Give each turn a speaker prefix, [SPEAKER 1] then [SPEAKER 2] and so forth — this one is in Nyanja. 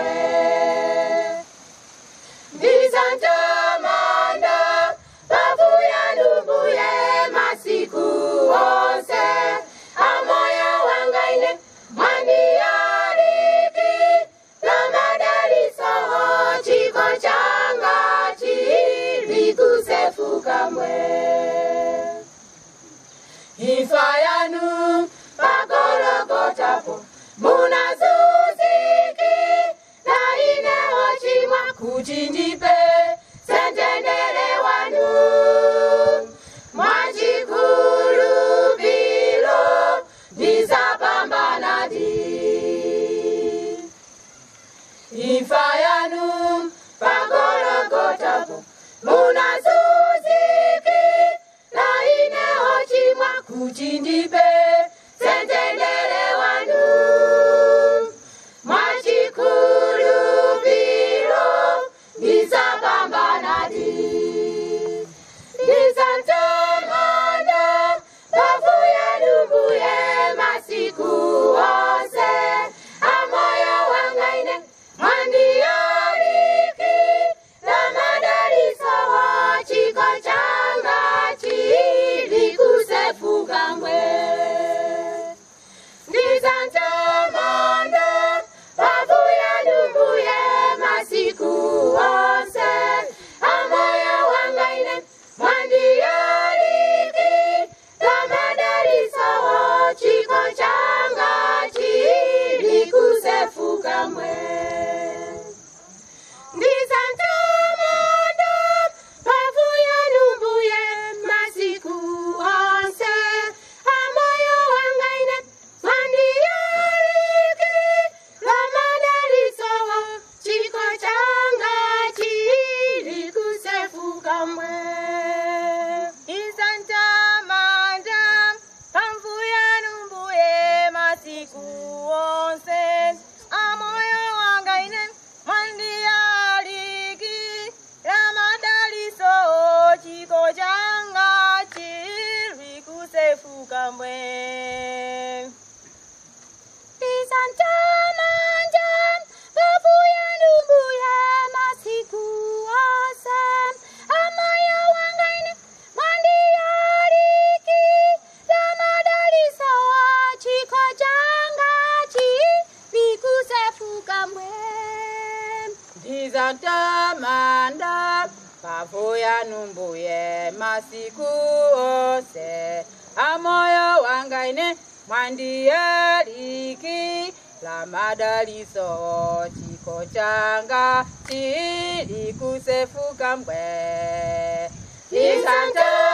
[SPEAKER 1] mwe. Ndizantamanda bavuya numbuye masiku onse. Amoyo wangaine mwandiyaliki lamadaliso chiko changa chili kusefuka mwe. Imfa yanu pagologotapo munazuziki na ine ochimwa kuchindipe sentendere wanu mwachikulupilo ndizapambana di. Imfa yanu pagologotapo munazuziki na ine ochimwa kuchindipe sentendere wanu mwachikulupilo ndizapambana di. Ndizantamanda bavuya numbuye masiku onse. Amoyo wangaine mwandiyaliki lamadaliso chiko changa chili kusefuka mwe. Ndizantamanda bavuya numbuye masiku onse. Amoyo wangaine mwandiyaliki lamadaliso chiko changa chili kusefuka mwe. Ndizantamanda bavuya numbuye masiku onse. Amoyo wangaine mwandiyaliki lamadaliso chiko changa chili kusefuka mwe.
[SPEAKER 2] Ndizantamanda bavuya numbuye masiku onse. Amoyo wangaine mwandiyaliki lamadaliso chiko changa chili kusefuka mwe.
[SPEAKER 1] Ndizantamanda bavuya numbuye masiku onse. Amoyo wangaine mwandiyaliki lamadaliso chiko changa chili kusefuka mwe.
[SPEAKER 2] Ndizantamanda bavuya numbuye masiku onse. Amoyo wangaine mwandiyaliki lamadaliso chiko changa chili kusefuka mwe.
[SPEAKER 1] Ndizantamanda